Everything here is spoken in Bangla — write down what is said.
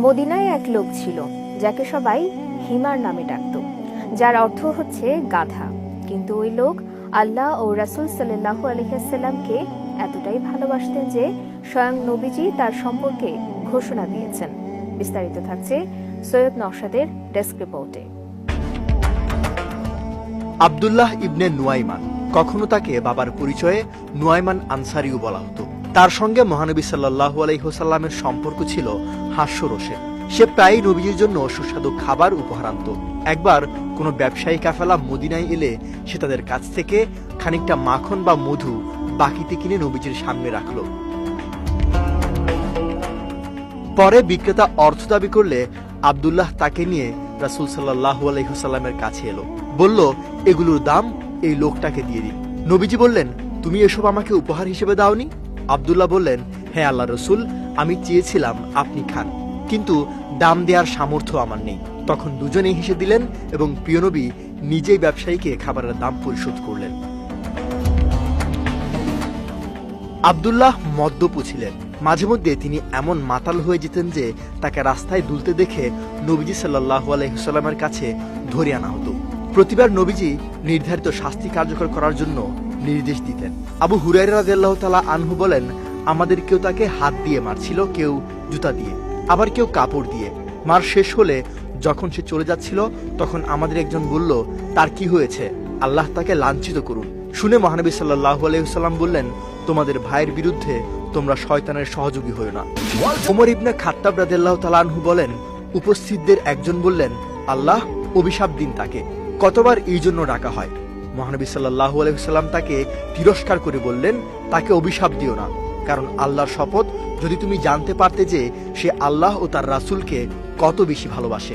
মদিনায় এক লোক ছিল যাকে সবাই হিমার নামে ডাকত, যার অর্থ হচ্ছে গাধা। কিন্তু ওই লোক আল্লাহ ও রাসূল সাল্লাল্লাহু আলাইহি ওয়াসাল্লামকে এতটাই ভালোবাসতেন যে স্বয়ং নবীজি তার সম্পর্কে ঘোষণা দিয়েছেন। বিস্তারিত থাকছে সৈয়দ নওশাদের ডেস্ক রিপোর্টে। আব্দুল্লাহ ইবনে নুয়াইমান, কখনো তাকে বাবার পরিচয়ে নুয়াইমান আনসারিও বলা হতো। তার সঙ্গে মহানবী সাল্লাল্লাহু আলাইহি ওয়াসাল্লামের সম্পর্ক ছিল হাস্যরসের। সে প্রায়ই নবীজির জন্য সুস্বাদু খাবার উপহার আনত। একবার কোনো ব্যবসায়ী কাফেলা মদিনায় এলে সে তাদের কাছ থেকে খানিকটা মাখন বা মধু বাকিতে কিনে নবীজির সামনে রাখল। পরে বিক্রেতা অর্থ দাবি করলে আব্দুল্লাহ তাকে নিয়ে রাসূল সাল্লাল্লাহু আলাইহি ওয়াসাল্লামের কাছে এলো, বলল, এগুলোর দাম এই লোকটাকে দিয়ে দিন। নবীজি বললেন, তুমি এসব আমাকে উপহার হিসেবে দাওনি? আব্দুল্লাহ বললেন, হ্যাঁ আল্লাহ রসুল, আমি চেয়েছিলাম আপনি খান, কিন্তু দাম দেওয়ার সামর্থ্য আমার নেই। তখন দুজনেই হেসে দিলেন এবং প্রিয় নবী নিজেই ব্যবসায়ীকে খাবারের দাম পরিশোধ করলেন। আব্দুল্লাহ মদ্যপ ছিলেন। মাঝে মধ্যে তিনি এমন মাতাল হয়ে যেতেন যে তাকে রাস্তায় দুলতে দেখে নবীজি সাল্লাল্লাহু আলাইহি ওয়াসাল্লামের কাছে ধরে আনা হতো। প্রতিবার নবীজি নির্ধারিত শাস্তি কার্যকর করার জন্য নির্দেশ দিতেন। আবু হুরায়রা রাদিয়াল্লাহু তাআলা আনহু বলেন, আমাদের কেউ তাকে হাত দিয়ে মারছিল, কেউ জুতা দিয়ে, আবার কেউ কাপড় দিয়ে। মার শেষ হলে যখন সে চলে যাচ্ছিল তখন আমাদের একজন বলল, তার কি হয়েছে? আল্লাহ তাকে লাঞ্ছিত করুন। শুনে মহানবী সাল্লাল্লাহু আলাইহি ওয়াসাল্লাম বললেন, তোমাদের ভাইয়ের বিরুদ্ধে তোমরা শয়তানের সহযোগী হয়ো না। ওমর ইবনে খাত্তাব রাদিয়াল্লাহু তাআলা আনহু বলেন, উপস্থিতদের একজন বললেন, আল্লাহ অভিশাপ দিন তাকে। কতবার এই জন্য ডাকা হয়? মহানবী সাল্লাল্লাহু আলাইহি ওয়াসাল্লাম তাকে তিরস্কার করে বললেন, তাকে অভিশাপ দিও না, কারণ আল্লাহর শপথ, যদি তুমি জানতে পারতে যে সে আল্লাহ ও তার রাসূলকে কত বেশি ভালোবাসে।